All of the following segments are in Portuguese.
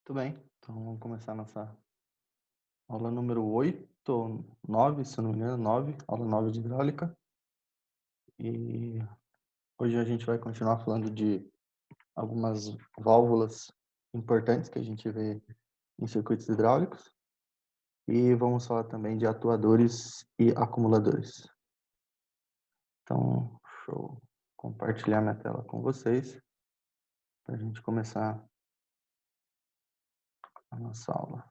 Tudo bem, então vamos começar nossa aula número 8 ou 9, se eu não me engano, 9, aula 9 de hidráulica. E hoje a gente vai continuar falando de algumas válvulas importantes que a gente vê em circuitos hidráulicos. E vamos falar também de atuadores e acumuladores. Então, deixa eu compartilhar minha tela com vocês para a gente começar a nossa aula.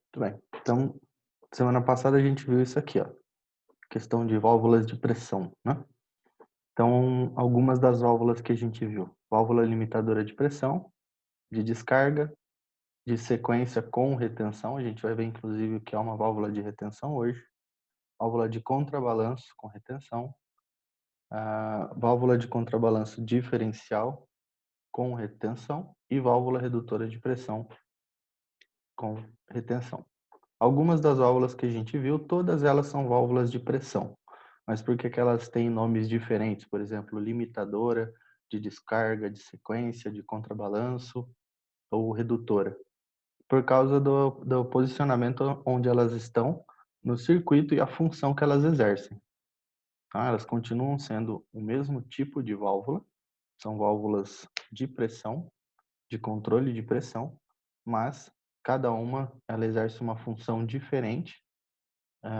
Muito bem, então semana passada a gente viu isso aqui, ó, questão de válvulas de pressão, né? Então, algumas das válvulas que a gente viu: válvula limitadora de pressão, de descarga, de sequência com retenção, a gente vai ver inclusive o que é uma válvula de retenção hoje, válvula de contrabalanço com retenção, a válvula de contrabalanço diferencial com retenção e válvula redutora de pressão com retenção. Algumas das válvulas que a gente viu, todas elas são válvulas de pressão. Mas por que elas têm nomes diferentes? Por exemplo, limitadora, de descarga, de sequência, de contrabalanço ou redutora. Por causa do posicionamento onde elas estão no circuito e a função que elas exercem. Tá? Elas continuam sendo o mesmo tipo de válvula, são válvulas de pressão, de controle de pressão, mas cada uma ela exerce uma função diferente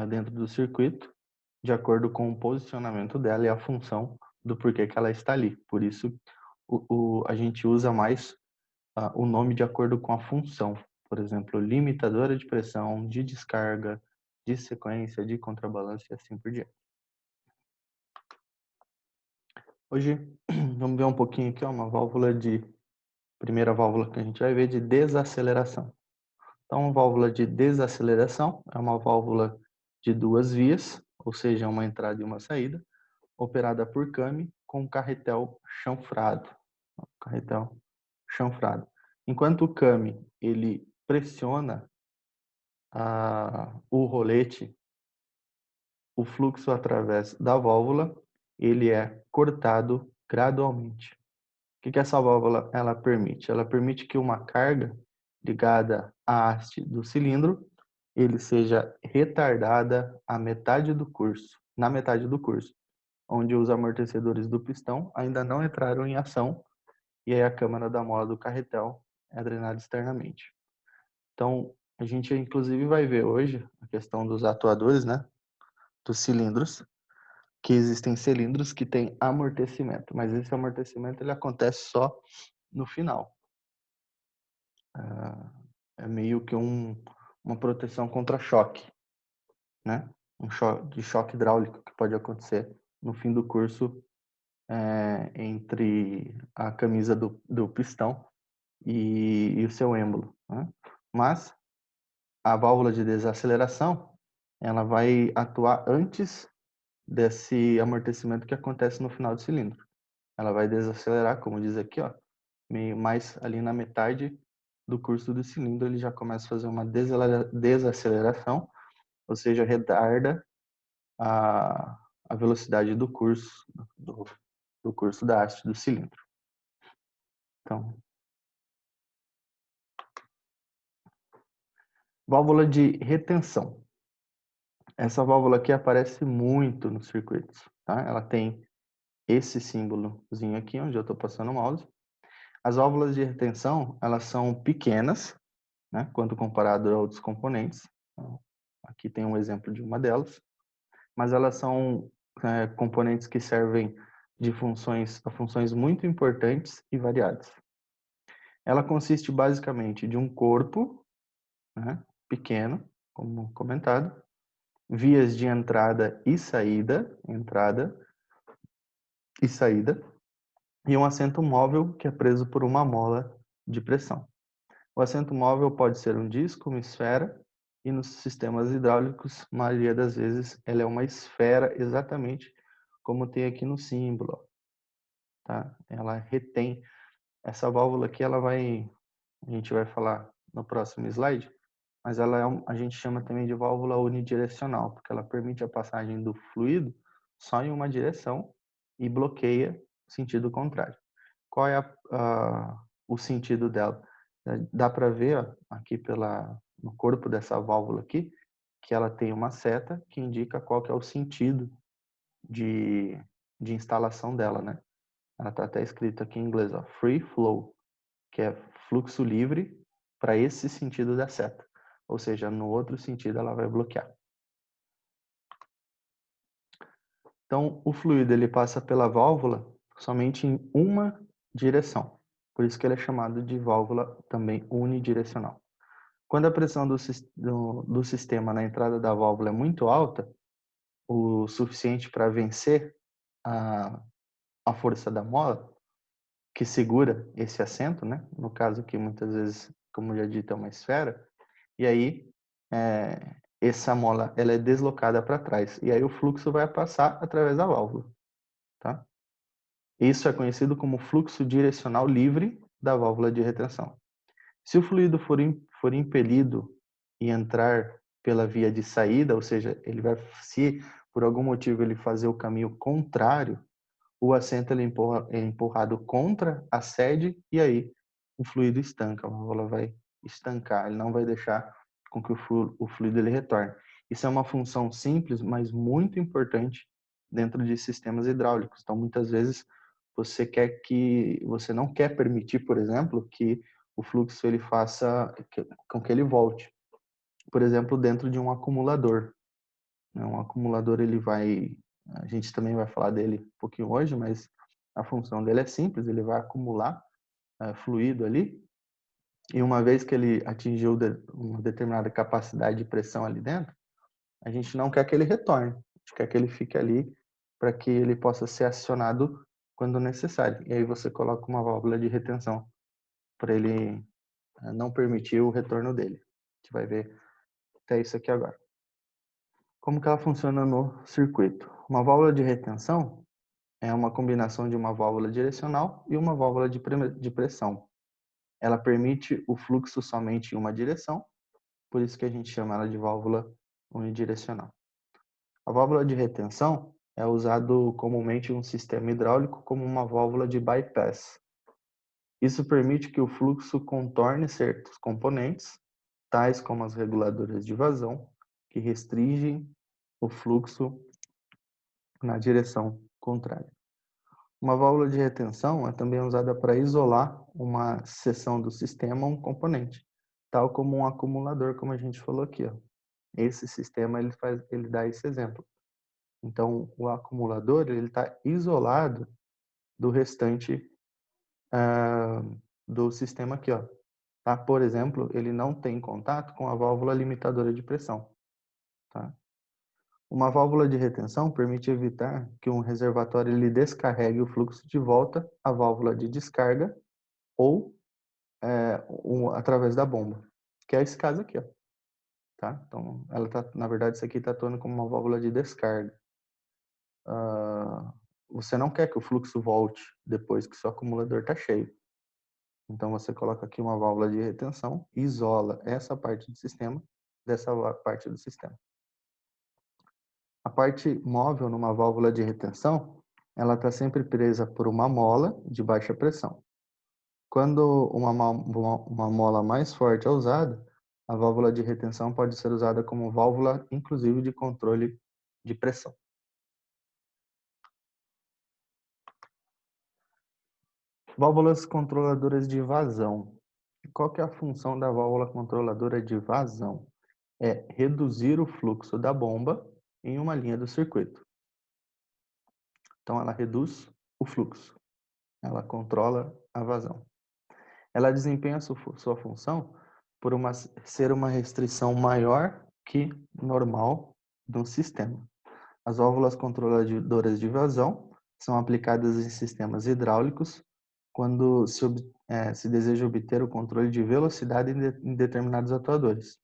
dentro do circuito, de acordo com o posicionamento dela e a função do porquê que ela está ali. Por isso, a gente usa mais o nome de acordo com a função. Por exemplo, limitadora de pressão, de descarga, de sequência, de contrabalanço e assim por diante. Hoje, vamos ver um pouquinho aqui, ó, uma válvula de... Primeira válvula que a gente vai ver de desaceleração. Então, a válvula de desaceleração é uma válvula de duas vias, ou seja, uma entrada e uma saída, operada por came com carretel chanfrado. Carretel chanfrado. Enquanto o came ele pressiona o rolete, o fluxo através da válvula ele é cortado gradualmente. O que essa válvula ela permite? Ela permite que uma carga ligada à haste do cilindro ele seja retardada à metade do curso, na metade do curso, onde os amortecedores do pistão ainda não entraram em ação e aí a câmara da mola do carretel é drenada externamente. Então, a gente inclusive vai ver hoje a questão dos atuadores, né, dos cilindros, que existem cilindros que têm amortecimento, mas esse amortecimento ele acontece só no final. É meio que uma proteção contra choque, né? Um choque hidráulico que pode acontecer no fim do curso entre a camisa do pistão e o seu êmbolo, né? Mas a válvula de desaceleração ela vai atuar antes desse amortecimento que acontece no final do cilindro. Ela vai desacelerar, como diz aqui, ó, meio mais ali na metade do curso do cilindro, ele já começa a fazer uma desaceleração, ou seja, retarda a velocidade do curso do curso da haste do cilindro. Então, válvula de retenção. Essa válvula aqui aparece muito nos circuitos, tá? Ela tem esse símbolozinho aqui, onde eu estou passando o mouse. As válvulas de retenção, elas são pequenas, né, quando comparado a outros componentes. Então, aqui tem um exemplo de uma delas. Mas elas são componentes que servem a funções muito importantes e variadas. Ela consiste basicamente de um corpo, né, pequeno, como comentado, vias de entrada e saída, e um assento móvel que é preso por uma mola de pressão. O assento móvel pode ser um disco, uma esfera, e nos sistemas hidráulicos, a maioria das vezes, ela é uma esfera exatamente como tem aqui no símbolo, tá? Ela retém essa válvula aqui, a gente vai falar no próximo slide, mas ela a gente chama também de válvula unidirecional, porque ela permite a passagem do fluido só em uma direção e bloqueia o sentido contrário. Qual é o sentido dela? Dá para ver ó, aqui no corpo dessa válvula aqui, que ela tem uma seta que indica qual que é o sentido de instalação dela, né? Ela está até escrito aqui em inglês, ó, free flow, que é fluxo livre para esse sentido da seta. Ou seja, no outro sentido ela vai bloquear. Então, o fluido ele passa pela válvula somente em uma direção. Por isso que ele é chamado de válvula também unidirecional. Quando a pressão do sistema na entrada da válvula é muito alta, o suficiente para vencer a força da mola, que segura esse assento, né? No caso aqui, muitas vezes, como já dito, é uma esfera. E aí, essa mola ela é deslocada para trás. E aí o fluxo vai passar através da válvula. Tá? Isso é conhecido como fluxo direcional livre da válvula de retenção. Se o fluido for impelido e entrar pela via de saída, ou seja, se por algum motivo ele fazer o caminho contrário, o assento ele é empurrado contra a sede e aí o fluido estanca, a válvula vai estancar, ele não vai deixar com que o fluido ele retorne. Isso é uma função simples, mas muito importante dentro de sistemas hidráulicos. Então, muitas vezes você não quer permitir, por exemplo, que o fluxo ele faça com que ele volte. Por exemplo, dentro de um acumulador. Um acumulador a gente também vai falar dele um pouquinho hoje, mas a função dele é simples, ele vai acumular fluido ali e uma vez que ele atingiu uma determinada capacidade de pressão ali dentro, a gente não quer que ele retorne, a gente quer que ele fique ali para que ele possa ser acionado quando necessário. E aí você coloca uma válvula de retenção para ele não permitir o retorno dele. A gente vai ver até isso aqui agora. Como que ela funciona no circuito? Uma válvula de retenção é uma combinação de uma válvula direcional e uma válvula de pressão. Ela permite o fluxo somente em uma direção, por isso que a gente chama ela de válvula unidirecional. A válvula de retenção é usado comumente em um sistema hidráulico como uma válvula de bypass. Isso permite que o fluxo contorne certos componentes, tais como as reguladoras de vazão, que restringem o fluxo na direção contrária. Uma válvula de retenção é também usada para isolar uma seção do sistema ou um componente, tal como um acumulador, como a gente falou aqui. Ó. Esse sistema ele dá esse exemplo. Então, o acumulador ele está isolado do restante do sistema aqui. Ó. Tá? Por exemplo, ele não tem contato com a válvula limitadora de pressão. Tá? Uma válvula de retenção permite evitar que um reservatório ele descarregue o fluxo de volta à válvula de descarga ou através da bomba, que é esse caso aqui, ó. Tá? Então, na verdade, isso aqui está atuando como uma válvula de descarga. Você não quer que o fluxo volte depois que seu acumulador está cheio. Então, você coloca aqui uma válvula de retenção e isola essa parte do sistema dessa parte do sistema. A parte móvel numa válvula de retenção, ela está sempre presa por uma mola de baixa pressão. Quando uma mola mais forte é usada, a válvula de retenção pode ser usada como válvula, inclusive, de controle de pressão. Válvulas controladoras de vazão. Qual que é a função da válvula controladora de vazão? É reduzir o fluxo da bomba em uma linha do circuito. Então, ela reduz o fluxo. Ela controla a vazão. Ela desempenha sua função por ser uma restrição maior que normal do sistema. As válvulas controladoras de vazão são aplicadas em sistemas hidráulicos quando se deseja obter o controle de velocidade em determinados atuadores,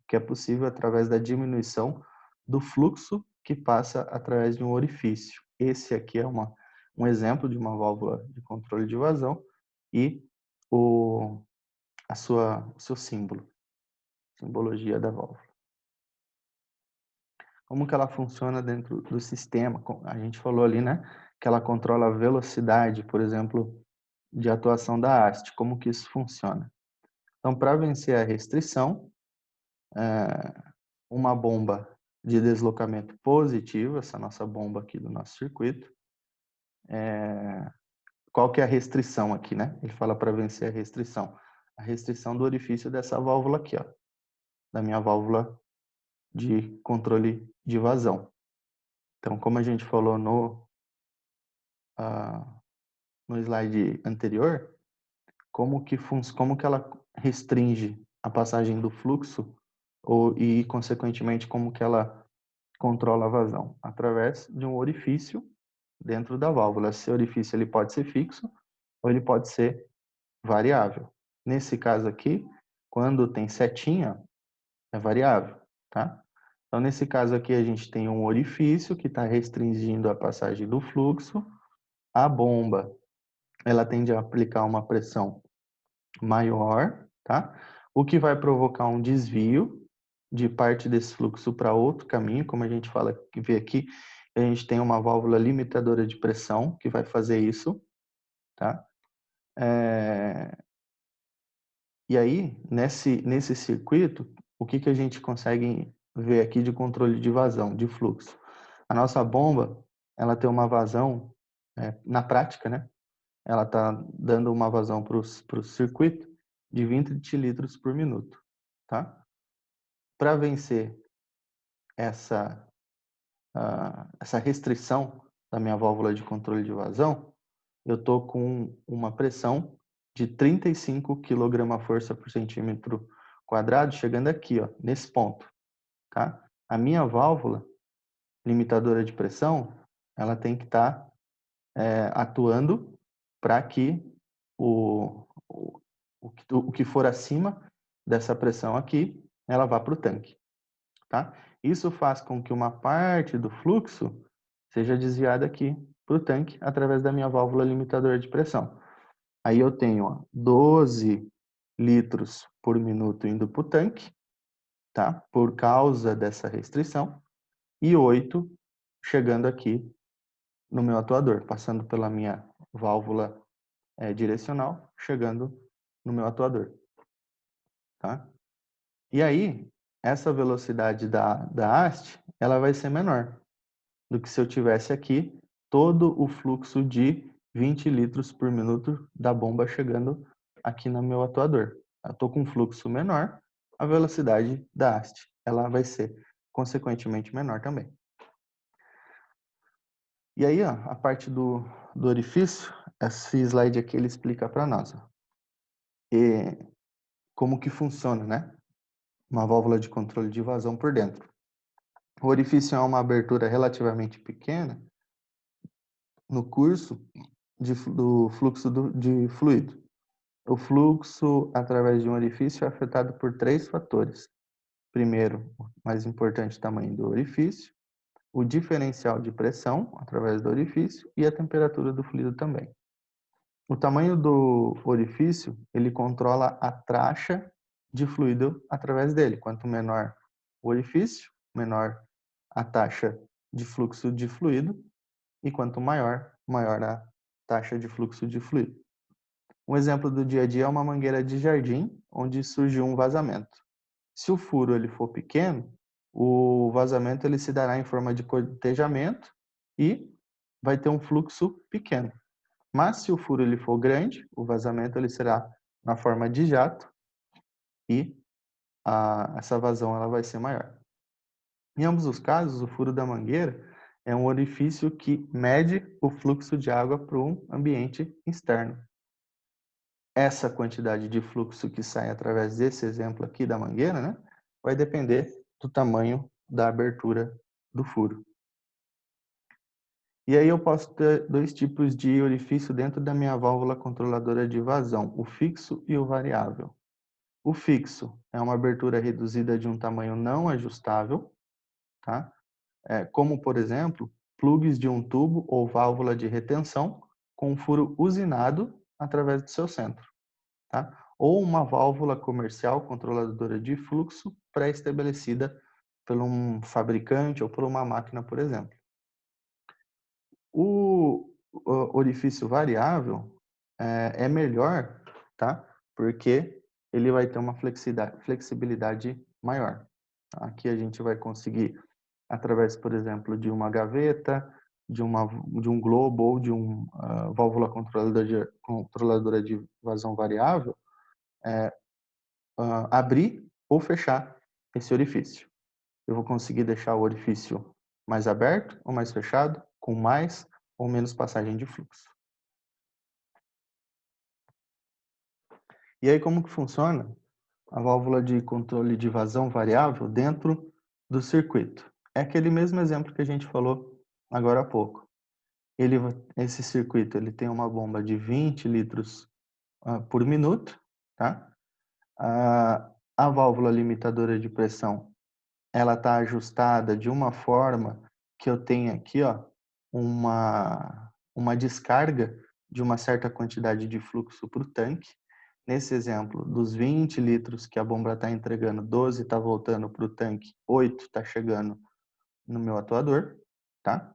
que é possível através da diminuição do fluxo que passa através de um orifício. Esse aqui é um exemplo de uma válvula de controle de vazão e o seu símbolo, simbologia da válvula. Como que ela funciona dentro do sistema? A gente falou ali, né, que ela controla a velocidade, por exemplo, de atuação da haste. Como que isso funciona? Então, para vencer a restrição, uma bomba de deslocamento positivo, essa nossa bomba aqui do nosso circuito, qual que é a restrição aqui, né? Ele fala para vencer a restrição do orifício dessa válvula aqui, ó, da minha válvula de controle de vazão. Então, como a gente falou no slide anterior, como que ela restringe a passagem do fluxo e, consequentemente, como que ela controla a vazão? Através de um orifício dentro da válvula. Esse orifício ele pode ser fixo ou ele pode ser variável. Nesse caso aqui, quando tem setinha, é variável, tá? Então, nesse caso aqui, a gente tem um orifício que está restringindo a passagem do fluxo. A bomba, ela tende a aplicar uma pressão maior, tá? O que vai provocar um desvio de parte desse fluxo para outro caminho, como a gente vê aqui, a gente tem uma válvula limitadora de pressão que vai fazer isso, tá? E aí, nesse circuito, o que a gente consegue ver aqui de controle de vazão, de fluxo? A nossa bomba, ela tem uma vazão, na prática, né? Ela está dando uma vazão para o circuito de 20 litros por minuto, tá? Para vencer essa restrição da minha válvula de controle de vazão, eu estou com uma pressão de 35 kgfm por centímetro quadrado, chegando aqui, ó, nesse ponto, tá? A minha válvula limitadora de pressão, ela tem que estar atuando para que o que for acima dessa pressão aqui, ela vá para o tanque, tá? Isso faz com que uma parte do fluxo seja desviada aqui para o tanque através da minha válvula limitadora de pressão. Aí eu tenho, ó, 12 litros por minuto indo para o tanque, tá? Por causa dessa restrição, e 8 chegando aqui no meu atuador, passando pela minha válvula direcional, chegando no meu atuador, tá? E aí, essa velocidade da haste, ela vai ser menor do que se eu tivesse aqui todo o fluxo de 20 litros por minuto da bomba chegando aqui no meu atuador. Eu estou com um fluxo menor, a velocidade da haste, ela vai ser consequentemente menor também. E aí, ó, a parte do orifício, esse slide aqui ele explica para nós, ó, como que funciona, né? Uma válvula de controle de vazão por dentro. O orifício é uma abertura relativamente pequena no curso do fluxo de fluido. O fluxo através de um orifício é afetado por 3 fatores. Primeiro, o mais importante, o tamanho do orifício, o diferencial de pressão através do orifício e a temperatura do fluido também. O tamanho do orifício, ele controla a taxa de fluido através dele. Quanto menor o orifício, menor a taxa de fluxo de fluido, e quanto maior, maior a taxa de fluxo de fluido. Um exemplo do dia a dia é uma mangueira de jardim, onde surgiu um vazamento. Se o furo ele for pequeno, o vazamento ele se dará em forma de cortejamento e vai ter um fluxo pequeno. Mas se o furo ele for grande, o vazamento ele será na forma de jato e essa vazão ela vai ser maior. Em ambos os casos, o furo da mangueira é um orifício que mede o fluxo de água para um ambiente externo. Essa quantidade de fluxo que sai através desse exemplo aqui da mangueira, né, vai depender do tamanho da abertura do furo. E aí eu posso ter 2 tipos de orifício dentro da minha válvula controladora de vazão, o fixo e o variável. O fixo é uma abertura reduzida de um tamanho não ajustável, tá? Como, por exemplo, plugs de um tubo ou válvula de retenção com um furo usinado através do seu centro, tá? ou uma válvula comercial controladora de fluxo pré-estabelecida por um fabricante ou por uma máquina, por exemplo. O orifício variável é melhor, tá? Porque ele vai ter uma flexibilidade maior. Aqui a gente vai conseguir, através, por exemplo, de uma gaveta, de um globo ou de uma válvula controladora de vazão variável, abrir ou fechar esse orifício. Eu vou conseguir deixar o orifício mais aberto ou mais fechado, com mais ou menos passagem de fluxo. E aí como que funciona a válvula de controle de vazão variável dentro do circuito? É aquele mesmo exemplo que a gente falou agora há pouco. Esse circuito ele tem uma bomba de 20 litros por minuto, tá? A válvula limitadora de pressão ela está ajustada de uma forma que eu tenho aqui, ó, uma descarga de uma certa quantidade de fluxo para o tanque. Nesse exemplo, dos 20 litros que a bomba está entregando, 12 está voltando para o tanque, 8 está chegando no meu atuador, tá?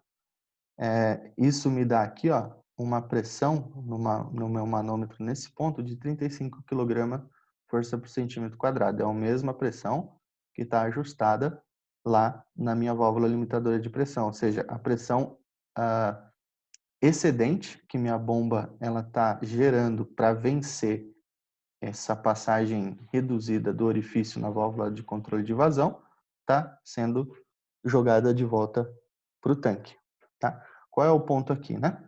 Isso me dá aqui, ó, uma pressão no meu manômetro nesse ponto de 35 kg força por centímetro quadrado. É a mesma pressão que está ajustada lá na minha válvula limitadora de pressão, ou seja, a pressão excedente que minha bomba ela está gerando para vencer essa passagem reduzida do orifício na válvula de controle de vazão está sendo jogada de volta para o tanque, tá? Qual é o ponto aqui, né?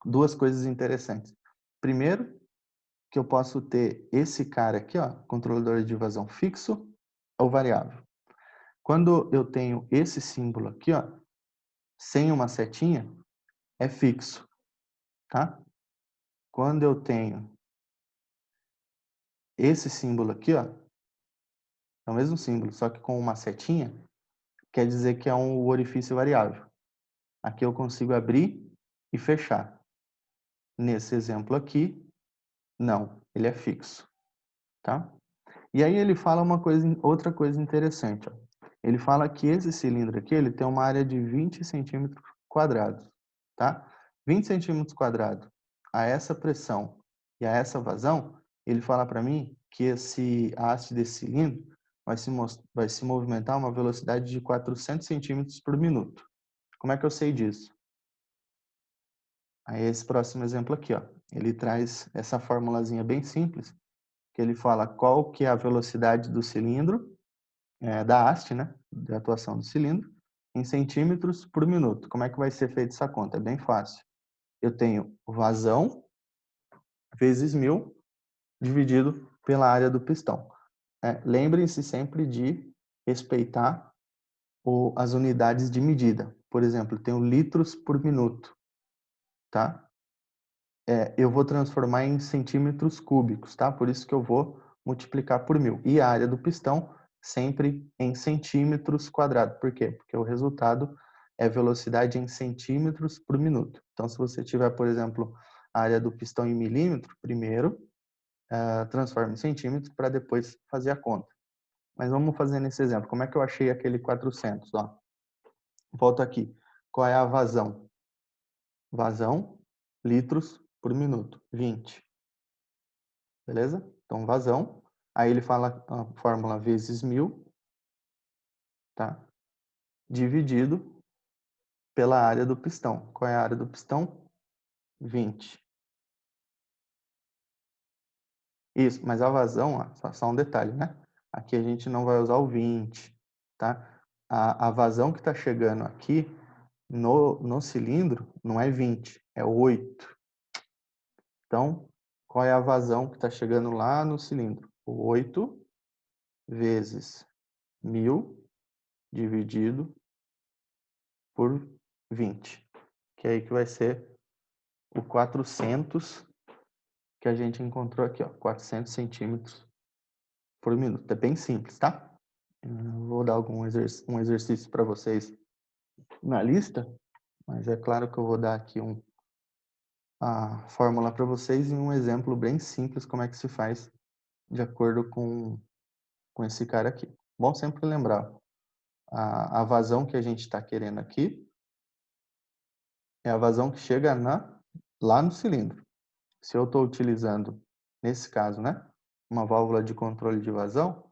Duas coisas interessantes. Primeiro, que eu posso ter esse cara aqui, ó, controlador de vazão fixo ou variável. Quando eu tenho esse símbolo aqui, ó, sem uma setinha, é fixo, tá? Quando eu tenho esse símbolo aqui, ó, é o mesmo símbolo, só que com uma setinha, quer dizer que é um orifício variável. Aqui eu consigo abrir e fechar. Nesse exemplo aqui, não, ele é fixo, tá? E aí ele fala outra coisa interessante, ó. Ele fala que esse cilindro aqui, ele tem uma área de 20 centímetros quadrados, tá? 20 centímetros quadrados a essa pressão e a essa vazão, ele fala para mim que a haste desse cilindro vai se movimentar a uma velocidade de 400 centímetros por minuto. Como é que eu sei disso? Aí esse próximo exemplo aqui, ó, ele traz essa formulazinha bem simples, que ele fala qual que é a velocidade do cilindro, da haste, né, de atuação do cilindro, em centímetros por minuto. Como é que vai ser feita essa conta? É bem fácil. Eu tenho vazão vezes 1000 dividido pela área do pistão. Lembrem-se sempre de respeitar as unidades de medida. Por exemplo, eu tenho litros por minuto, tá? Eu vou transformar em centímetros cúbicos, tá? Por isso que eu vou multiplicar por 1000. E a área do pistão sempre em centímetros quadrados. Por quê? Porque o resultado é velocidade em centímetros por minuto. Então, se você tiver, por exemplo, a área do pistão em milímetro, primeiro transforma em centímetros para depois fazer a conta. Mas vamos fazer nesse exemplo. Como é que eu achei aquele 400? Ó, volto aqui. Qual é a vazão? Vazão, litros por minuto, 20. Beleza? Então, vazão. Aí ele fala a fórmula vezes 1000, tá? Dividido pela área do pistão. Qual é a área do pistão? 20. Isso, mas a vazão, ó, só um detalhe, né? Aqui a gente não vai usar o 20, tá? A vazão que está chegando aqui no cilindro não é 20, é 8. Então, qual é a vazão que está chegando lá no cilindro? 8 vezes 1000 dividido por 20, que é aí que vai ser o 400 que a gente encontrou aqui, ó, 400 centímetros por minuto. É bem simples, tá? Eu vou dar um exercício para vocês na lista, mas é claro que eu vou dar aqui a fórmula para vocês em um exemplo bem simples como é que se faz de acordo com esse cara aqui. Bom sempre lembrar, a vazão que a gente está querendo aqui é a vazão que chega lá no cilindro. Se eu estou utilizando, nesse caso, né, uma válvula de controle de vazão,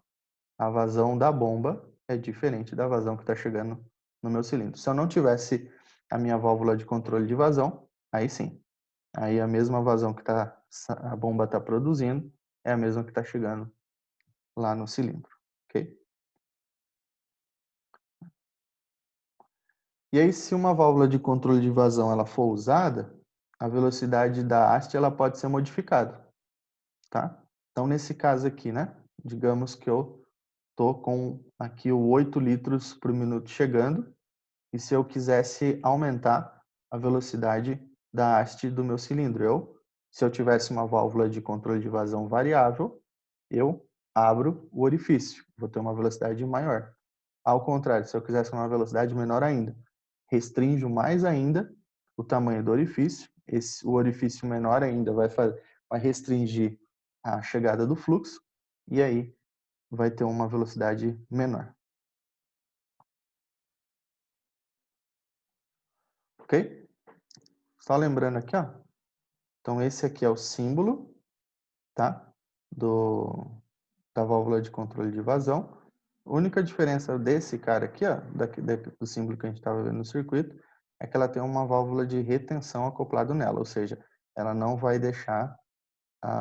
a vazão da bomba é diferente da vazão que está chegando no meu cilindro. Se eu não tivesse a minha válvula de controle de vazão, aí sim. Aí a mesma vazão que a bomba está produzindo é a mesma que está chegando lá no cilindro, ok? E aí, se uma válvula de controle de vazão ela for usada, a velocidade da haste ela pode ser modificada, tá? Então, nesse caso aqui, né? Digamos que eu tô com aqui o 8 litros por minuto chegando, e se eu quisesse aumentar a velocidade da haste do meu cilindro, se eu tivesse uma válvula de controle de vazão variável, eu abro o orifício, vou ter uma velocidade maior. Ao contrário, se eu quisesse uma velocidade menor ainda, restringo mais ainda o tamanho do orifício. O orifício menor ainda vai restringir a chegada do fluxo e aí vai ter uma velocidade menor. Ok? Só lembrando aqui, ó. Então esse aqui é o símbolo, tá? Da válvula de controle de vazão. A única diferença desse cara aqui, ó, do símbolo que a gente estava vendo no circuito, é que ela tem uma válvula de retenção acoplado nela, ou seja, ela não vai deixar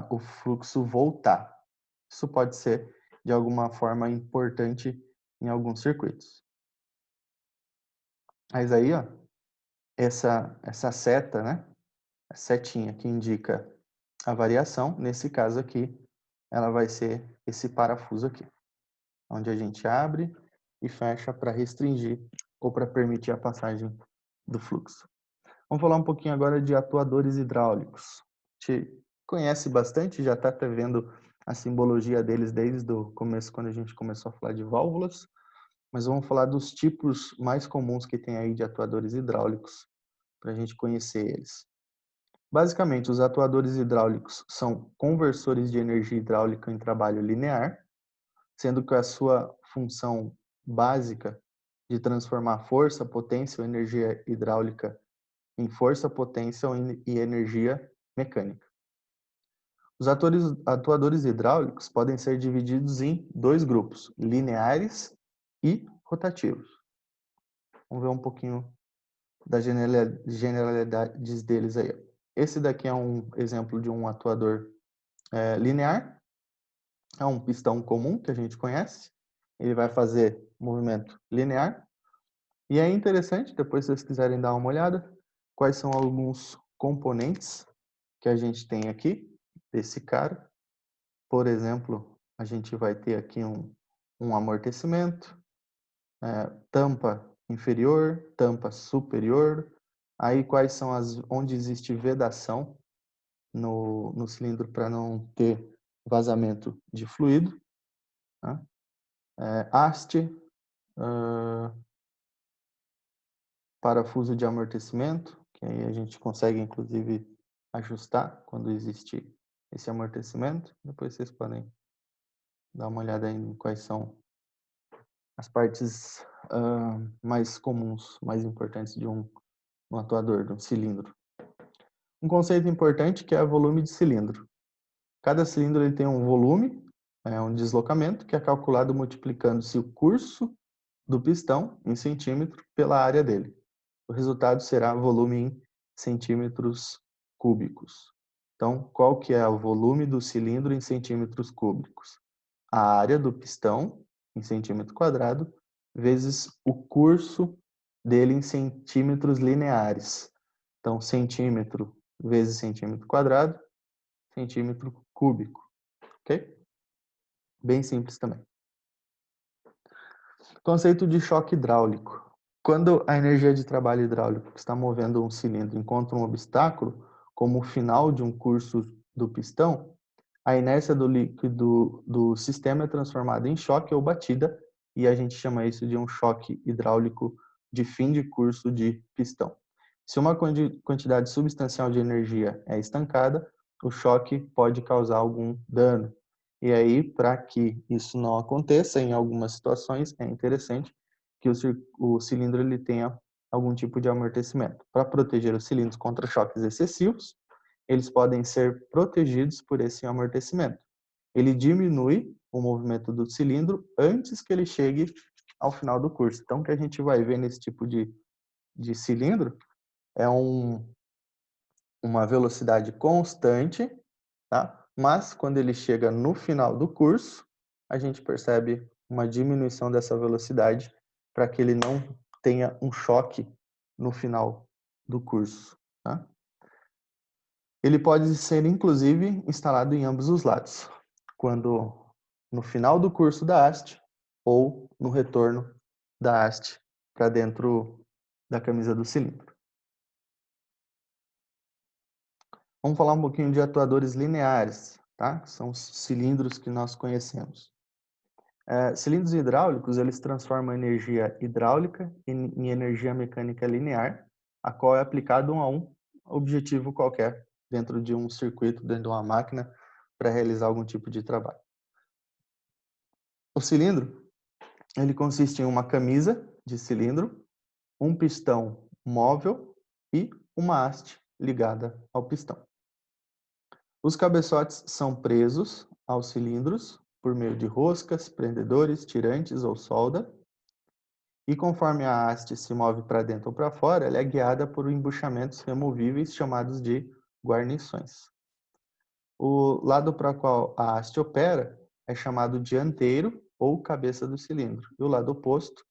o fluxo voltar. Isso pode ser de alguma forma importante em alguns circuitos. Mas aí, ó, essa seta, né, a setinha que indica a variação, nesse caso aqui, ela vai ser esse parafuso aqui, onde a gente abre e fecha para restringir ou para permitir a passagem do fluxo. Vamos falar um pouquinho agora de atuadores hidráulicos. A gente conhece bastante, já está até vendo a simbologia deles desde o começo, quando a gente começou a falar de válvulas, mas vamos falar dos tipos mais comuns que tem aí de atuadores hidráulicos, para a gente conhecer eles. Basicamente, os atuadores hidráulicos são conversores de energia hidráulica em trabalho linear, sendo que a sua função básica de transformar força, potência ou energia hidráulica em força, potência e energia mecânica. Os atuadores hidráulicos podem ser divididos em dois grupos, lineares e rotativos. Vamos ver um pouquinho das generalidades deles aí. Esse daqui é um exemplo de um atuador linear. É um pistão comum que a gente conhece. Ele vai fazer movimento linear. E é interessante, depois se vocês quiserem dar uma olhada, quais são alguns componentes que a gente tem aqui desse cara. Por exemplo, a gente vai ter aqui um amortecimento, tampa inferior, tampa superior. Aí quais são onde existe vedação no cilindro para não ter vazamento de fluido. Né? Haste, parafuso de amortecimento, que aí a gente consegue inclusive ajustar quando existe esse amortecimento. Depois vocês podem dar uma olhada em quais são as partes mais comuns, mais importantes de um atuador, de um cilindro. Um conceito importante que é o volume de cilindro. Cada cilindro ele tem um volume, um deslocamento, que é calculado multiplicando-se o curso do pistão em centímetro pela área dele. O resultado será volume em centímetros cúbicos. Então, qual que é o volume do cilindro em centímetros cúbicos? A área do pistão em centímetro quadrado vezes o curso dele em centímetros lineares. Então, centímetro vezes centímetro quadrado, centímetro cúbico. Ok? Bem simples também. Conceito de choque hidráulico. Quando a energia de trabalho hidráulico que está movendo um cilindro encontra um obstáculo, como o final de um curso do pistão, a inércia do líquido do sistema é transformada em choque ou batida, e a gente chama isso de um choque hidráulico de fim de curso de pistão. Se uma quantidade substancial de energia é estancada, o choque pode causar algum dano. E aí, para que isso não aconteça, em algumas situações, é interessante que o cilindro ele tenha algum tipo de amortecimento. Para proteger os cilindros contra choques excessivos, eles podem ser protegidos por esse amortecimento. Ele diminui o movimento do cilindro antes que ele chegue ao final do curso. Então, o que a gente vai ver nesse tipo de cilindro é uma velocidade constante, tá? Mas quando ele chega no final do curso, a gente percebe uma diminuição dessa velocidade para que ele não tenha um choque no final do curso, tá? Ele pode ser, inclusive, instalado em ambos os lados, quando no final do curso da haste ou no retorno da haste para dentro da camisa do cilindro. Vamos falar um pouquinho de atuadores lineares, tá? São os cilindros que nós conhecemos. Cilindros hidráulicos, eles transformam energia hidráulica em energia mecânica linear, a qual é aplicada a um objetivo qualquer dentro de um circuito, dentro de uma máquina, para realizar algum tipo de trabalho. O cilindro, ele consiste em uma camisa de cilindro, um pistão móvel e uma haste ligada ao pistão. Os cabeçotes são presos aos cilindros por meio de roscas, prendedores, tirantes ou solda. E conforme a haste se move para dentro ou para fora, ela é guiada por embuchamentos removíveis chamados de guarnições. O lado para o qual a haste opera é chamado dianteiro ou cabeça do cilindro. E o lado oposto,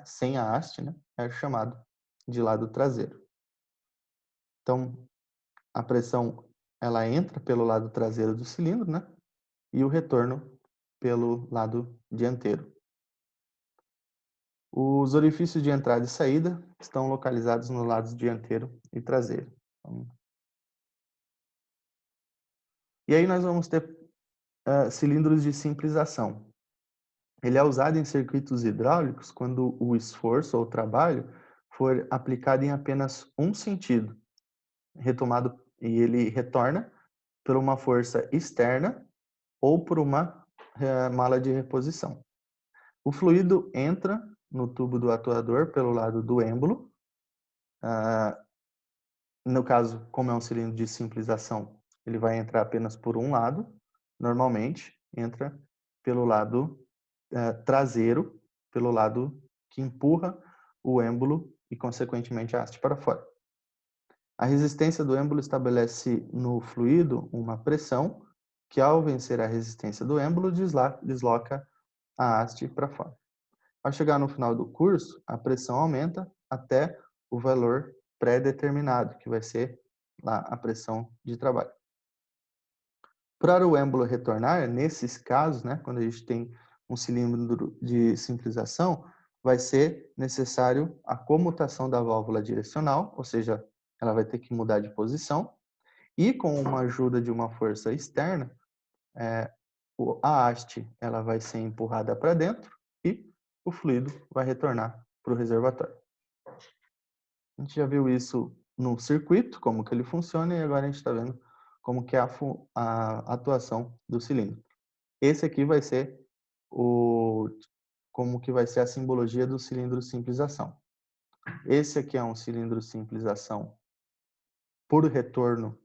sem a haste, né, é chamado de lado traseiro. Então, a pressão ela entra pelo lado traseiro do cilindro, né? E o retorno pelo lado dianteiro. Os orifícios de entrada e saída estão localizados nos lados dianteiro e traseiro. E aí nós vamos ter cilindros de simplização. Ele é usado em circuitos hidráulicos quando o esforço ou trabalho for aplicado em apenas um sentido, e ele retorna por uma força externa ou por uma mala de reposição. O fluido entra no tubo do atuador pelo lado do êmbolo. No caso, como é um cilindro de simplização, ele vai entrar apenas por um lado. Normalmente, entra pelo lado traseiro, pelo lado que empurra o êmbolo e, consequentemente, a haste para fora. A resistência do êmbolo estabelece no fluido uma pressão que, ao vencer a resistência do êmbolo, desloca a haste para fora. Ao chegar no final do curso, a pressão aumenta até o valor pré-determinado, que vai ser lá a pressão de trabalho. Para o êmbolo retornar, nesses casos, né, quando a gente tem um cilindro de simplização, vai ser necessário a comutação da válvula direcional, ou seja, ela vai ter que mudar de posição, e com uma ajuda de uma força externa, a haste ela vai ser empurrada para dentro e o fluido vai retornar para o reservatório. A gente já viu isso no circuito, como que ele funciona, e agora a gente está vendo como que é a atuação do cilindro. Esse aqui vai ser como que vai ser a simbologia do cilindro simplização. Esse aqui é um cilindro simplização por retorno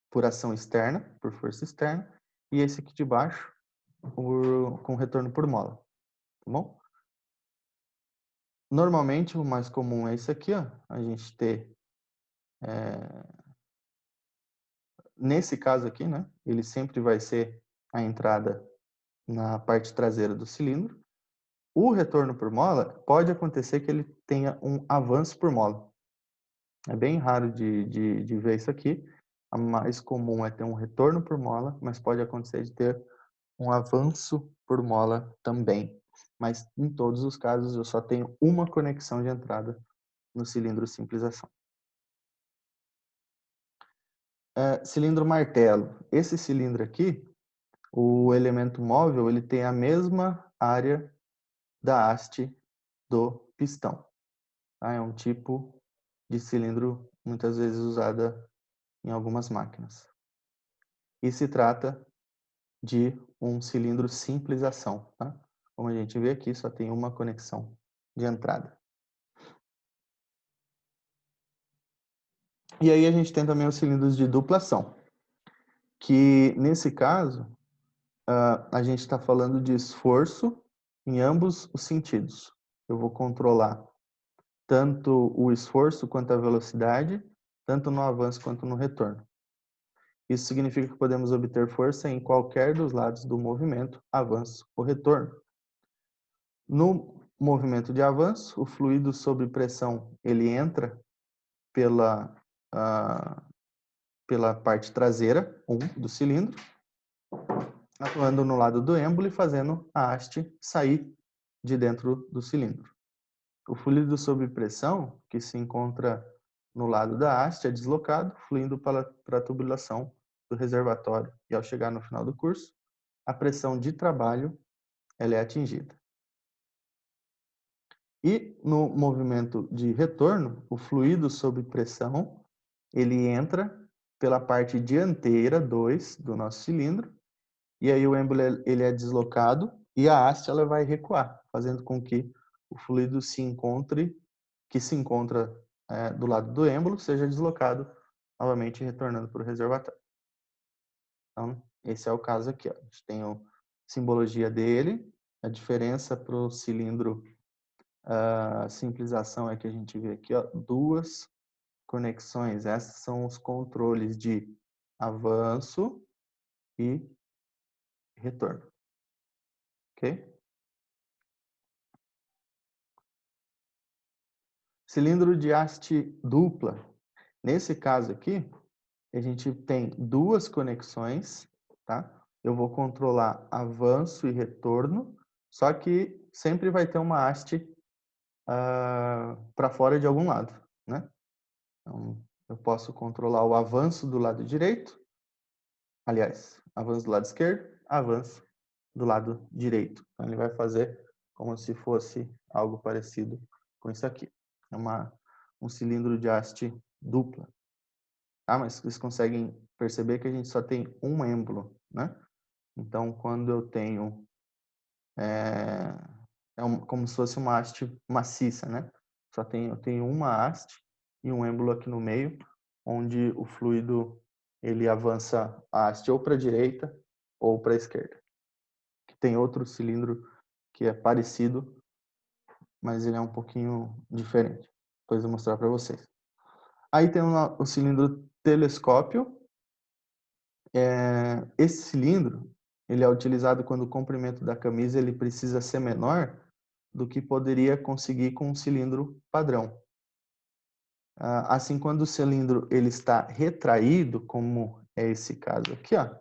por ação externa, por força externa, e esse aqui de baixo com retorno por mola, tá bom? Normalmente, o mais comum é esse aqui, ó, a gente ter, nesse caso aqui, né, ele sempre vai ser a entrada na parte traseira do cilindro. O retorno por mola, pode acontecer que ele tenha um avanço por mola. É bem raro de ver isso aqui. A mais comum é ter um retorno por mola, mas pode acontecer de ter um avanço por mola também. Mas em todos os casos eu só tenho uma conexão de entrada no cilindro simplização. Cilindro martelo. Esse cilindro aqui, o elemento móvel, ele tem a mesma área da haste do pistão. Tá? É um tipo de cilindro muitas vezes usada em algumas máquinas. E se trata de um cilindro simples ação, tá? Como a gente vê aqui, só tem uma conexão de entrada. E aí a gente tem também os cilindros de dupla ação, que nesse caso a gente está falando de esforço em ambos os sentidos. Eu vou controlar tanto o esforço quanto a velocidade, tanto no avanço quanto no retorno. Isso significa que podemos obter força em qualquer dos lados do movimento, avanço ou retorno. No movimento de avanço, o fluido sob pressão ele entra pela, pela parte traseira, do cilindro, atuando no lado do êmbolo e fazendo a haste sair de dentro do cilindro. O fluido sob pressão, que se encontra no lado da haste, é deslocado, fluindo para a tubulação do reservatório. E ao chegar no final do curso, a pressão de trabalho ela é atingida. E no movimento de retorno, o fluido sob pressão, ele entra pela parte dianteira 2 do nosso cilindro, e aí o êmbolo ele é deslocado e a haste ela vai recuar, fazendo com que o fluido que se encontra do lado do êmbolo, seja deslocado novamente retornando para o reservatório. Então, esse é o caso aqui. Ó. A gente tem a simbologia dele, a diferença para o cilindro simplização é que a gente vê aqui, ó, duas conexões. Esses são os controles de avanço e retorno. Ok? Cilindro de haste dupla. Nesse caso aqui, a gente tem duas conexões, tá? Eu vou controlar avanço e retorno, só que sempre vai ter uma haste para fora de algum lado, né? Então, eu posso controlar o avanço do lado direito, aliás, avanço do lado esquerdo, avanço do lado direito. Então, ele vai fazer como se fosse algo parecido com isso aqui. É um cilindro de haste dupla. Ah, mas vocês conseguem perceber que a gente só tem um êmbolo, né? Então, quando eu tenho... como se fosse uma haste maciça, né? Eu tenho uma haste e um êmbolo aqui no meio, onde o fluido ele avança a haste ou para a direita ou para a esquerda. Tem outro cilindro que é parecido, mas ele é um pouquinho diferente. Depois eu vou mostrar para vocês. Aí tem o cilindro telescópio. Esse cilindro ele é utilizado quando o comprimento da camisa ele precisa ser menor do que poderia conseguir com um cilindro padrão. Assim, quando o cilindro ele está retraído, como é esse caso aqui, ó,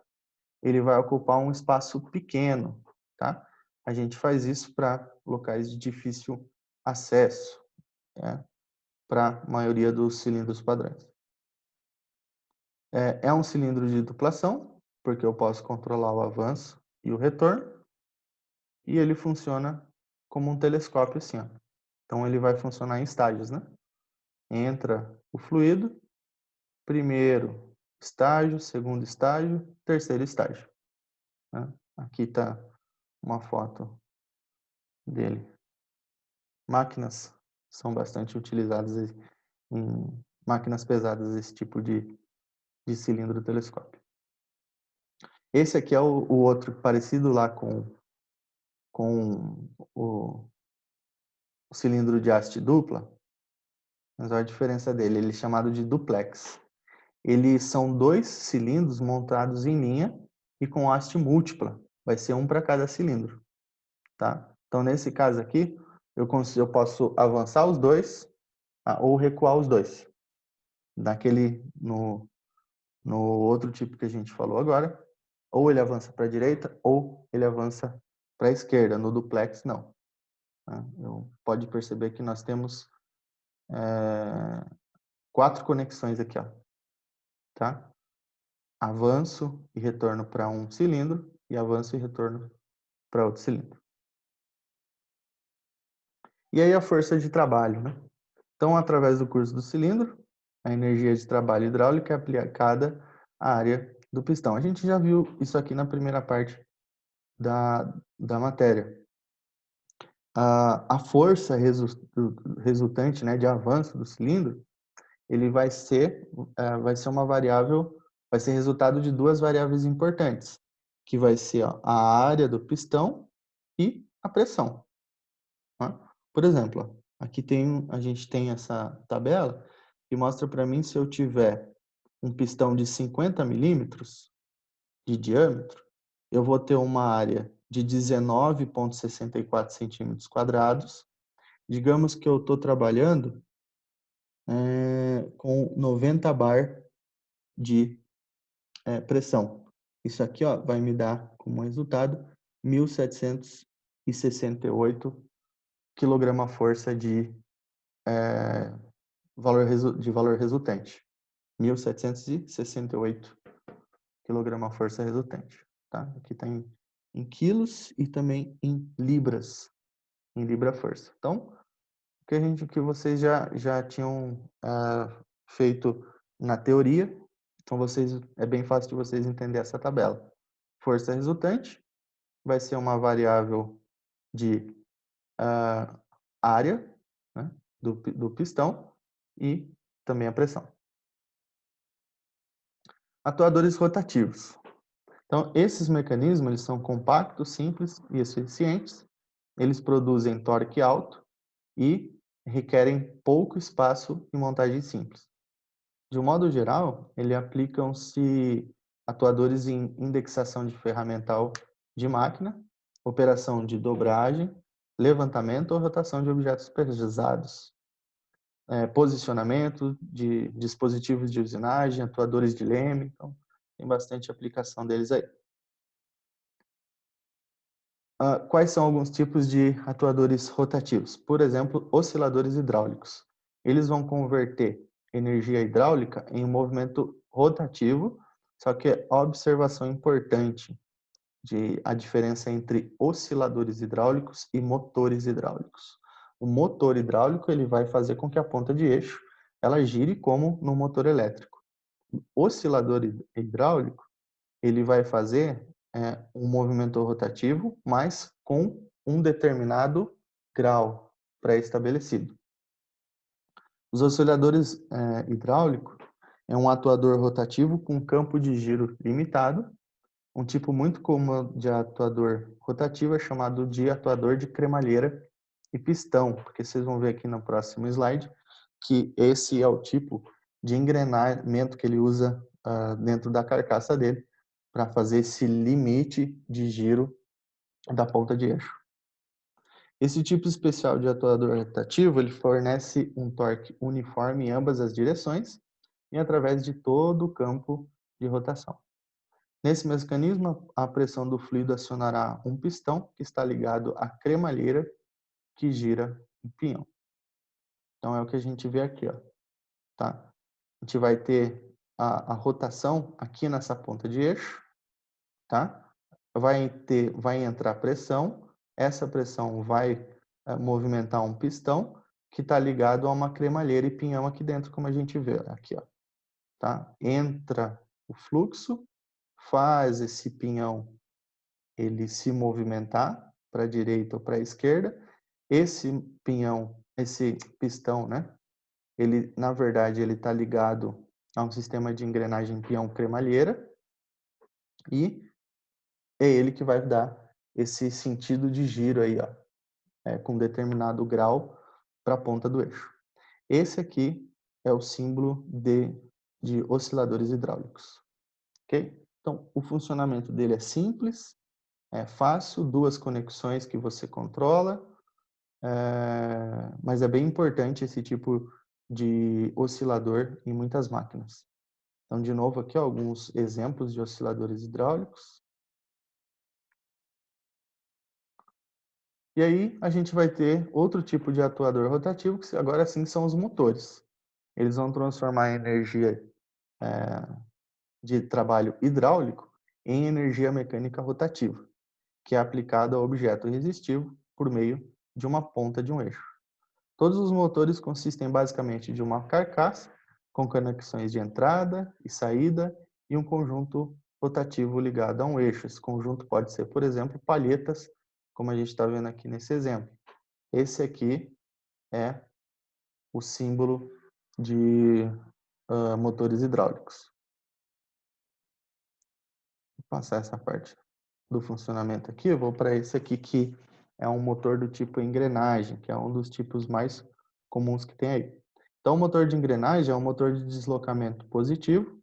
ele vai ocupar um espaço pequeno, tá? A gente faz isso para locais de difícil acesso, né? Para a maioria dos cilindros padrões. É um cilindro de duplação, porque eu posso controlar o avanço e o retorno, e ele funciona como um telescópio assim, ó. Então ele vai funcionar em estágios, né? Entra o fluido, primeiro estágio, segundo estágio, terceiro estágio. Né? Aqui está uma foto dele. Máquinas são bastante utilizadas em máquinas pesadas, esse tipo de cilindro telescópio. Esse aqui é o outro parecido lá com o cilindro de haste dupla, mas olha a diferença dele, ele é chamado de duplex. Eles são dois cilindros montados em linha e com haste múltipla, vai ser um para cada cilindro, tá? Então, nesse caso aqui, eu posso avançar os dois ou recuar os dois. No outro tipo que a gente falou agora, ou ele avança para a direita ou ele avança para a esquerda. No duplex, não. Pode perceber que nós temos 4 conexões aqui, ó, tá? Avanço e retorno para um cilindro e avanço e retorno para outro cilindro. E aí a força de trabalho, né? Então, através do curso do cilindro, a energia de trabalho hidráulica é aplicada à área do pistão. A gente já viu isso aqui na primeira parte da matéria. A força resultante, né, de avanço do cilindro, ele vai ser uma variável, vai ser resultado de duas variáveis importantes, que vai ser, ó, a área do pistão e a pressão. Tá? Por exemplo, ó, aqui a gente tem essa tabela que mostra para mim se eu tiver um pistão de 50 milímetros de diâmetro, eu vou ter uma área de 19,64 centímetros quadrados. Digamos que eu estou trabalhando com 90 bar de pressão. Isso aqui, ó, vai me dar como resultado 1.768 quilograma-força de valor resultante. 1.768 quilograma-força resultante. Tá? Aqui está em quilos e também em libras, em libra-força. Então, o que vocês já tinham feito na teoria, então é bem fácil de vocês entender essa tabela. Força resultante vai ser uma variável de área, né, do pistão e também a pressão. Atuadores rotativos. Então, esses mecanismos eles são compactos, simples e eficientes. Eles produzem torque alto e requerem pouco espaço e montagem simples. De um modo geral, aplicam-se atuadores em indexação de ferramental de máquina, operação de dobragem, levantamento ou rotação de objetos pesados, posicionamento de dispositivos de usinagem, atuadores de leme, então tem bastante aplicação deles aí. Quais são alguns tipos de atuadores rotativos? Por exemplo, osciladores hidráulicos. Eles vão converter energia hidráulica em um movimento rotativo, só que a observação importante a diferença entre osciladores hidráulicos e motores hidráulicos. O motor hidráulico ele vai fazer com que a ponta de eixo ela gire como no motor elétrico. O oscilador hidráulico ele vai fazer um movimento rotativo, mas com um determinado grau pré-estabelecido. Os osciladores hidráulicos é um atuador rotativo com campo de giro limitado. Um tipo muito comum de atuador rotativo é chamado de atuador de cremalheira e pistão, porque vocês vão ver aqui no próximo slide que esse é o tipo de engrenamento que ele usa dentro da carcaça dele para fazer esse limite de giro da ponta de eixo. Esse tipo especial de atuador rotativo ele fornece um torque uniforme em ambas as direções e através de todo o campo de rotação. Nesse mecanismo, a pressão do fluido acionará um pistão que está ligado à cremalheira que gira o pinhão. Então é o que a gente vê aqui, ó, tá? A gente vai ter a rotação aqui nessa ponta de eixo, tá? Vai entrar pressão, essa pressão vai movimentar um pistão que está ligado a uma cremalheira e pinhão aqui dentro, como a gente vê aqui, ó, tá? Entra o fluxo, faz esse pinhão ele se movimentar para a direita ou para a esquerda. Esse pinhão, esse pistão, né? Ele, na verdade, ele está ligado a um sistema de engrenagem pinhão-cremalheira e é ele que vai dar esse sentido de giro aí, ó, com determinado grau para a ponta do eixo. Esse aqui é o símbolo de osciladores hidráulicos, ok? Então, o funcionamento dele é simples, é fácil, duas conexões que você controla, mas é bem importante esse tipo de oscilador em muitas máquinas. Então, de novo, aqui ó, alguns exemplos de osciladores hidráulicos. E aí a gente vai ter outro tipo de atuador rotativo, que agora sim são os motores. Eles vão transformar a energia de trabalho hidráulico em energia mecânica rotativa, que é aplicada ao objeto resistivo por meio de uma ponta de um eixo. Todos os motores consistem basicamente de uma carcaça com conexões de entrada e saída e um conjunto rotativo ligado a um eixo. Esse conjunto pode ser, por exemplo, palhetas, como a gente está vendo aqui nesse exemplo. Esse aqui é o símbolo de motores hidráulicos. Vou passar essa parte do funcionamento aqui, eu vou para esse aqui que é um motor do tipo engrenagem, que é um dos tipos mais comuns que tem aí. Então, o motor de engrenagem é um motor de deslocamento positivo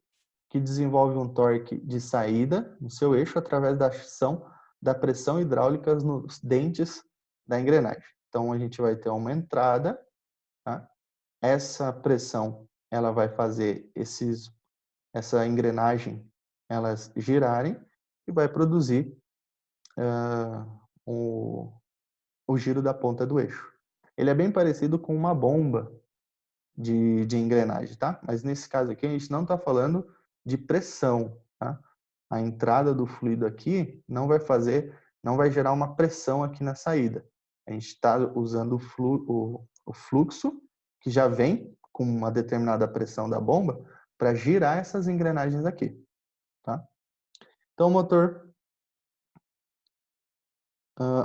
que desenvolve um torque de saída no seu eixo através da ação da pressão hidráulica nos dentes da engrenagem. Então, a gente vai ter uma entrada, tá? Essa pressão ela vai fazer essa engrenagem elas girarem e vai produzir o, o giro da ponta do eixo. Ele é bem parecido com uma bomba de engrenagem, tá? Mas nesse caso aqui a gente não está falando de pressão, tá? A entrada do fluido aqui não vai gerar uma pressão aqui na saída. A gente está usando o fluxo que já vem com uma determinada pressão da bomba para girar essas engrenagens aqui, tá? Então o motor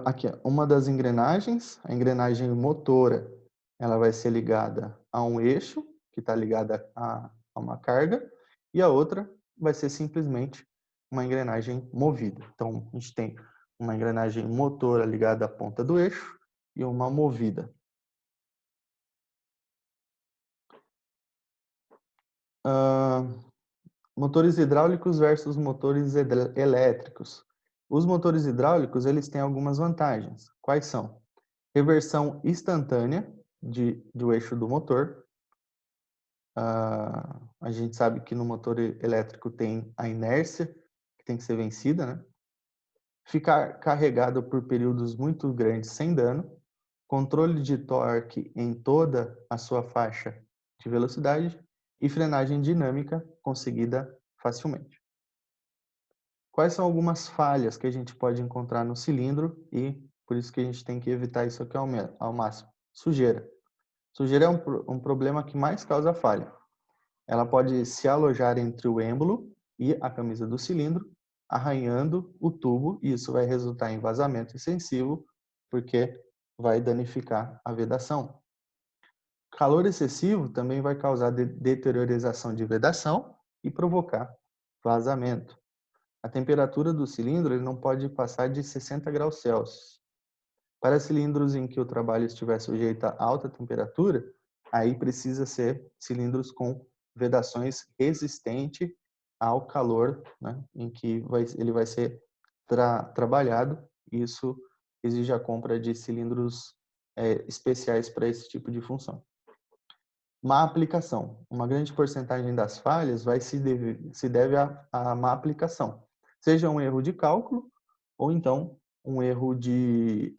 aqui, uma das engrenagens, a engrenagem motora, ela vai ser ligada a um eixo, que está ligada a uma carga, e a outra vai ser simplesmente uma engrenagem movida. Então, a gente tem uma engrenagem motora ligada à ponta do eixo e uma movida. Motores hidráulicos versus motores elétricos. Os motores hidráulicos, eles têm algumas vantagens. Quais são? Reversão instantânea do eixo do motor. A gente sabe que no motor elétrico tem a inércia, que tem que ser vencida, né? Ficar carregado por períodos muito grandes sem dano. Controle de torque em toda a sua faixa de velocidade e frenagem dinâmica conseguida facilmente. Quais são algumas falhas que a gente pode encontrar no cilindro e por isso que a gente tem que evitar isso aqui ao máximo? Sujeira. Sujeira é um problema que mais causa falha. Ela pode se alojar entre o êmbolo e a camisa do cilindro, arranhando o tubo, e isso vai resultar em vazamento extensivo, porque vai danificar a vedação. Calor excessivo também vai causar deteriorização de vedação e provocar vazamento. A temperatura do cilindro ele não pode passar de 60 graus Celsius. Para cilindros em que o trabalho estiver sujeito a alta temperatura, aí precisa ser cilindros com vedações resistentes ao calor, né, em que ele vai ser trabalhado. Isso exige a compra de cilindros especiais para esse tipo de função. Má aplicação. Uma grande porcentagem das falhas se deve à má aplicação. Seja um erro de cálculo ou então um erro de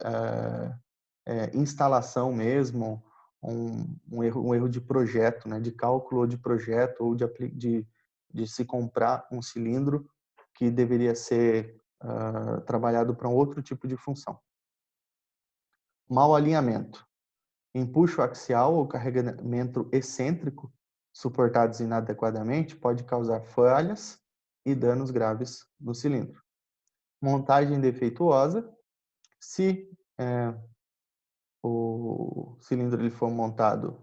instalação mesmo, um erro de projeto, né, de cálculo ou de projeto, ou de se comprar um cilindro que deveria ser trabalhado para um outro tipo de função. Mau alinhamento. Empuxo axial ou carregamento excêntrico suportados inadequadamente pode causar falhas e danos graves no cilindro. Montagem defeituosa. Se o cilindro ele for montado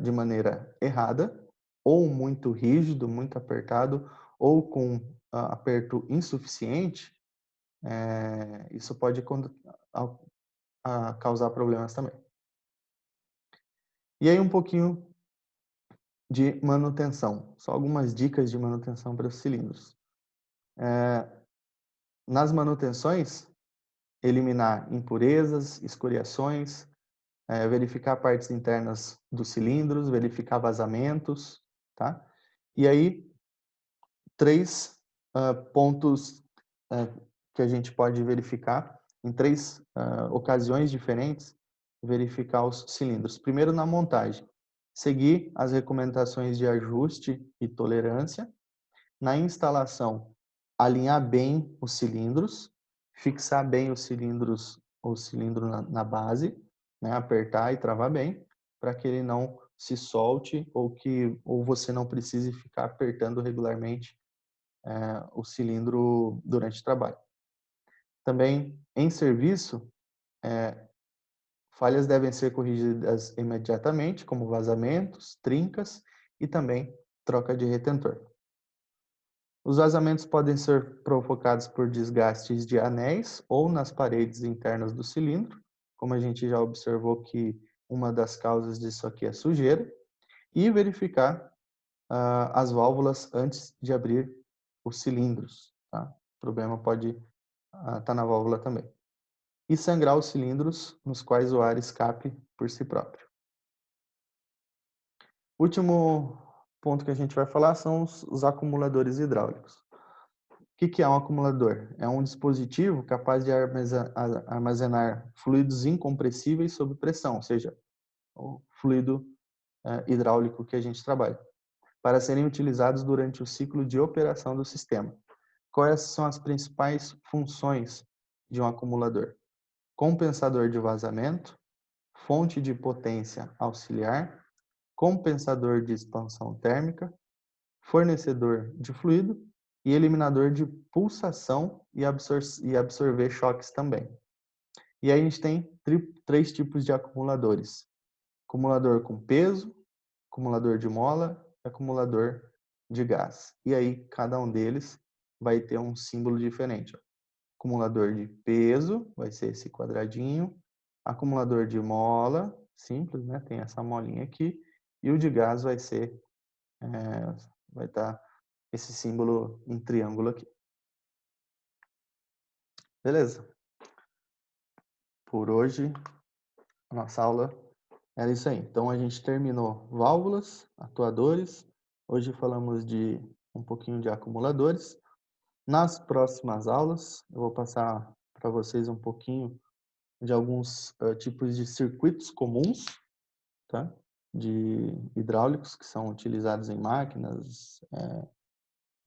de maneira errada, ou muito rígido, muito apertado, ou com aperto insuficiente, isso pode causar problemas também. E aí um pouquinho de manutenção. Só algumas dicas de manutenção para os cilindros. Nas manutenções, eliminar impurezas, escoriações, verificar partes internas dos cilindros, verificar vazamentos, tá? E aí, 3 pontos que a gente pode verificar em 3 ocasiões diferentes, verificar os cilindros. Primeiro, na montagem. Seguir as recomendações de ajuste e tolerância. Na instalação, alinhar bem os cilindros, fixar bem os cilindros, o cilindro na base. né, apertar e travar bem, para que ele não se solte ou você não precise ficar apertando regularmente o cilindro durante o trabalho. Também, em serviço, falhas devem ser corrigidas imediatamente, como vazamentos, trincas e também troca de retentor. Os vazamentos podem ser provocados por desgastes de anéis ou nas paredes internas do cilindro, como a gente já observou que uma das causas disso aqui é sujeira, e verificar as válvulas antes de abrir os cilindros. Tá? O problema pode estar na válvula também. E sangrar os cilindros nos quais o ar escape por si próprio. O último ponto que a gente vai falar são os acumuladores hidráulicos. O que é um acumulador? É um dispositivo capaz de armazenar fluidos incompressíveis sob pressão, ou seja, o fluido hidráulico que a gente trabalha, para serem utilizados durante o ciclo de operação do sistema. Quais são as principais funções de um acumulador? Compensador de vazamento, fonte de potência auxiliar, compensador de expansão térmica, fornecedor de fluido e eliminador de pulsação e absorver choques também. E aí a gente tem três tipos de acumuladores: acumulador com peso, acumulador de mola e acumulador de gás. E aí cada um deles vai ter um símbolo diferente. Acumulador de peso vai ser esse quadradinho, acumulador de mola, simples, né? Tem essa molinha aqui, e o de gás vai ser, vai estar esse símbolo em triângulo aqui. Beleza? Por hoje, a nossa aula era isso aí. Então, a gente terminou válvulas, atuadores. Hoje falamos de um pouquinho de acumuladores. Nas próximas aulas, eu vou passar para vocês um pouquinho de alguns tipos de circuitos comuns, tá? De hidráulicos que são utilizados em máquinas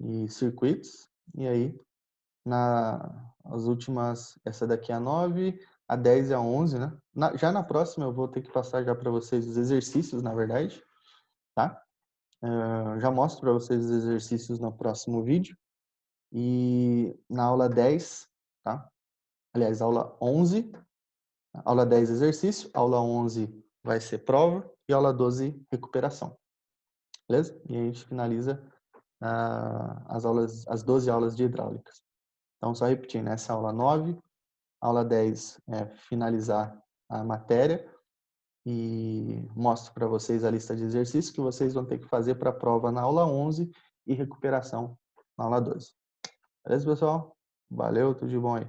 e circuitos. E aí, as últimas, essa daqui é a 9, a 10 e a 11, né? Já na próxima eu vou ter que passar já para vocês os exercícios, na verdade, tá? Já mostro para vocês os exercícios no próximo vídeo. E na aula 10, tá? Aliás, aula 10 exercício, aula 11 vai ser prova e aula 12 recuperação. Beleza? E a gente finaliza as 12 aulas de hidráulicas. Então, só repetindo, essa aula 9, aula 10 é finalizar a matéria e mostro para vocês a lista de exercícios que vocês vão ter que fazer para a prova na aula 11 e recuperação na aula 12. Beleza, pessoal? Valeu, tudo de bom aí.